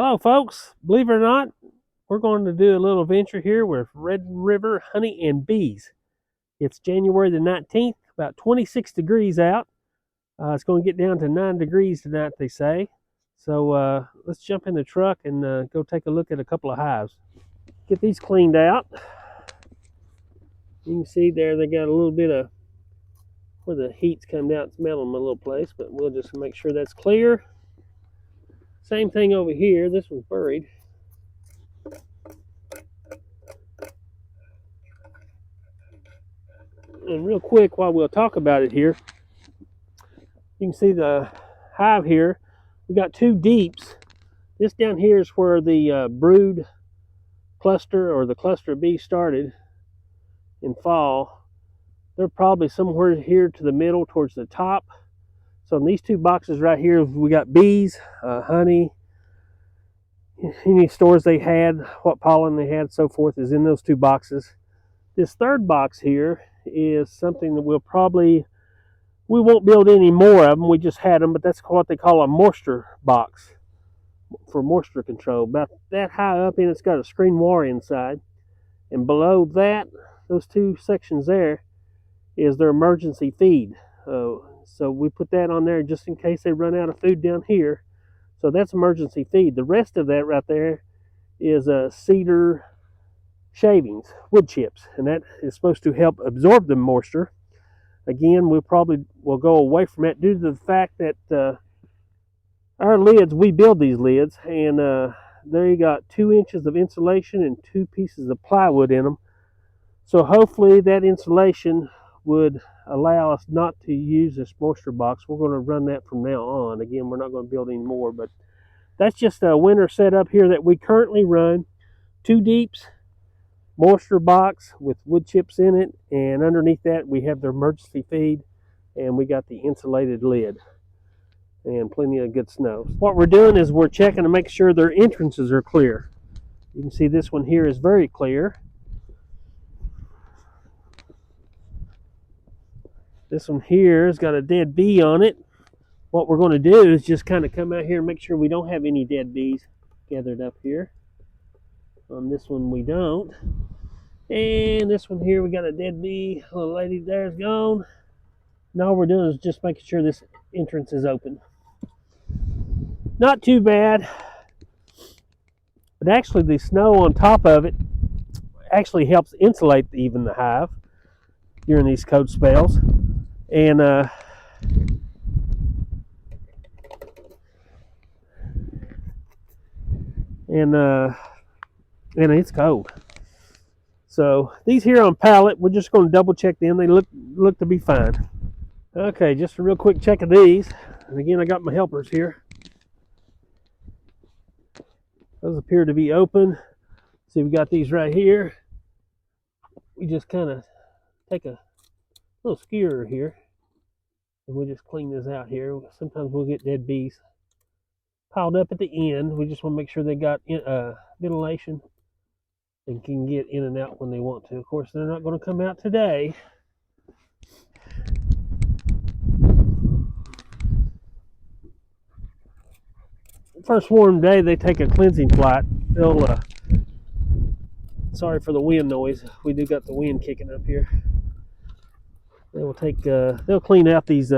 Hello, folks. Believe it or not, we're going to do a little venture here with Red River Honey and Bees. It's January the 19th, about 26 degrees out. It's going to get down to 9 degrees tonight, they say. So let's jump in the truck and go take a look at a couple of hives. Get these cleaned out. You can see there they got a little bit of where the heat's come down. It's melting a little place, but we'll just make sure that's clear. Same thing over here. This one's buried. And real quick, while we'll talk about it here, you can see the hive here. We got two deeps. This down here is where the brood cluster or the cluster of bees started in fall. They're probably somewhere here to the middle towards the top. So in these two boxes right here, we got bees, honey, any stores they had, what pollen they had, so forth is in those two boxes. This third box here is something that we won't build any more of them. We just had them, but that's what they call a moisture box for moisture control. About that high up, and it's got a screen wall inside. And below that, those two sections there, is their emergency feed. So we put that on there just in case they run out of food down here. So that's emergency feed. The rest of that right there is cedar shavings, wood chips, and that is supposed to help absorb the moisture. Again, we'll go away from that due to the fact that our lids, we build these lids, and there you got 2 inches of insulation and 2 pieces of plywood in them. So hopefully that insulation would allow us not to use this moisture box. We're going to run that from now on. Again, we're not going to build any more, but that's just a winter setup here that we currently run. 2 deeps, moisture box with wood chips in it, and underneath that we have the emergency feed, and we got the insulated lid and plenty of good snow. What we're doing is we're checking to make sure their entrances are clear. You can see this one here is very clear. This one here has got a dead bee on it. What we're going to do is just kind of come out here and make sure we don't have any dead bees gathered up here. On this one we don't. And this one here we got a dead bee. The little lady there's gone. Now all we're doing is just making sure this entrance is open. Not too bad. But actually the snow on top of it actually helps insulate even the hive during these cold spells. And it's cold. So these here on pallet, we're just going to double check them. They look to be fine. Okay, just a real quick check of these. And again, I got my helpers here. Those appear to be open. See, we got these right here. We just kind of take a little skewer here, and we just clean this out here. Sometimes we'll get dead bees piled up at the end. We just want to make sure they got ventilation and can get in and out when they want to. Of course, they're not going to come out today. First warm day, they take a cleansing flight. They'll sorry for the wind noise. We do got the wind kicking up here. They will take. They'll clean out these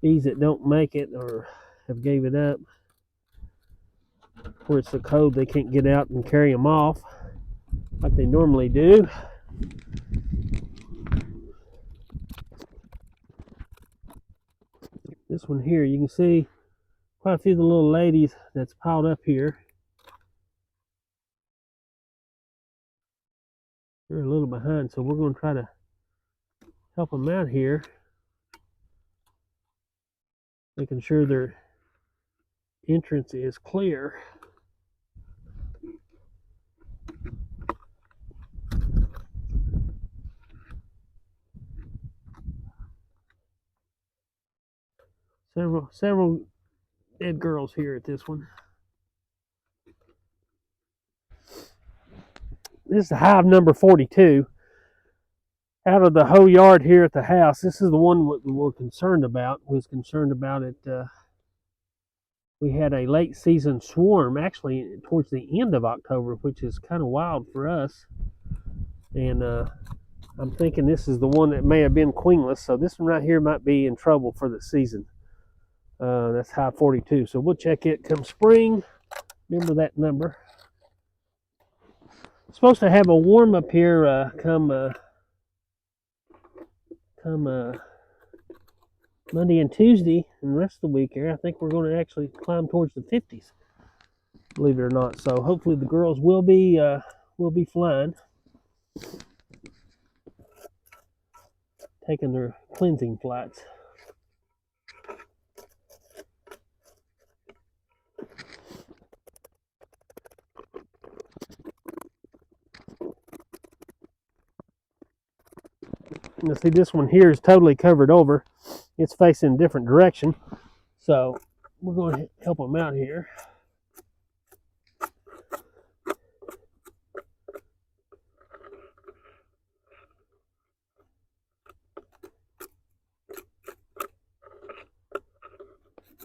bees that don't make it or have gave it up. Where it's so cold they can't get out and carry them off like they normally do. This one here, you can see quite a few of the little ladies that's piled up here. They're a little behind, so we're going to try to help them out here, making sure their entrance is clear. Several dead girls here at this one. This is hive number 42. Out of the whole yard here at the house, this is the one we were concerned about. Was concerned about it we had a late season swarm actually towards the end of October, which is kind of wild for us. And I'm thinking this is the one that may have been queenless, so this one right here might be in trouble for the season. That's Hive 42, so we'll check it come spring. Remember that number. Supposed to have a warm up here come Monday and Tuesday and the rest of the week here. I think we're going to actually climb towards the 50s, believe it or not. So hopefully the girls will be flying, taking their cleansing flights. You'll see this one here is totally covered over. It's facing a different direction. So we're going to help them out here.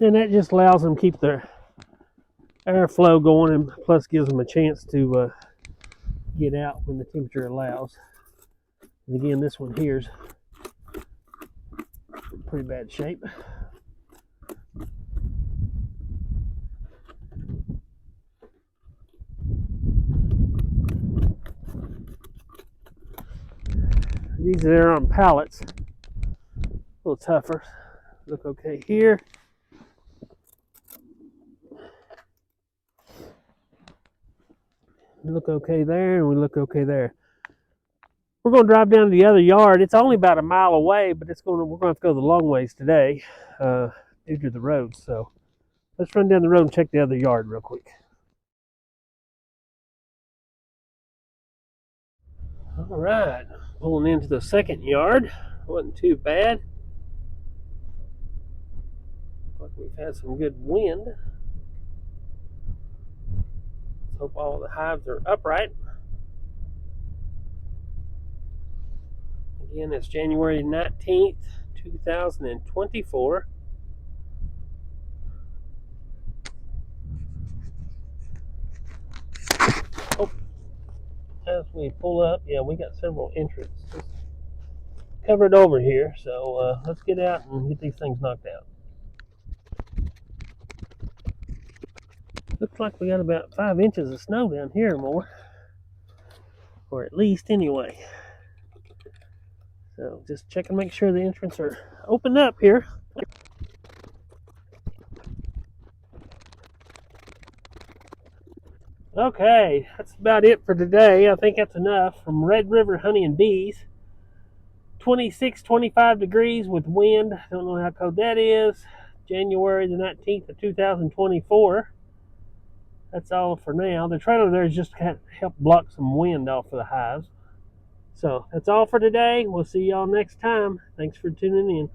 And that just allows them to keep their airflow going, and plus gives them a chance to get out when the temperature allows. And again, this one here's in pretty bad shape. These are on pallets, a little tougher. Look okay here. We look okay there, and we look okay there. We're going to drive down to the other yard. It's only about a mile away, but we're going to have to go the long ways today due to the road. So let's run down the road and check the other yard real quick. All right, pulling into the second yard. Wasn't too bad. Looks like we've had some good wind. Let's hope all the hives are upright. Again, it's January 19th, 2024. Oh, as we pull up, yeah, we got several entrances covered over here. So let's get out and get these things knocked out. Looks like we got about 5 inches of snow down here or more. Or at least anyway. So just check and make sure the entrances are opened up here. Okay, that's about it for today. I think that's enough. From Red River Honey and Bees. 26, 25 degrees with wind. Don't know how cold that is. January the 19th of 2024. That's all for now. The trailer there is just to help block some wind off of the hives. So that's all for today. We'll see y'all next time. Thanks for tuning in.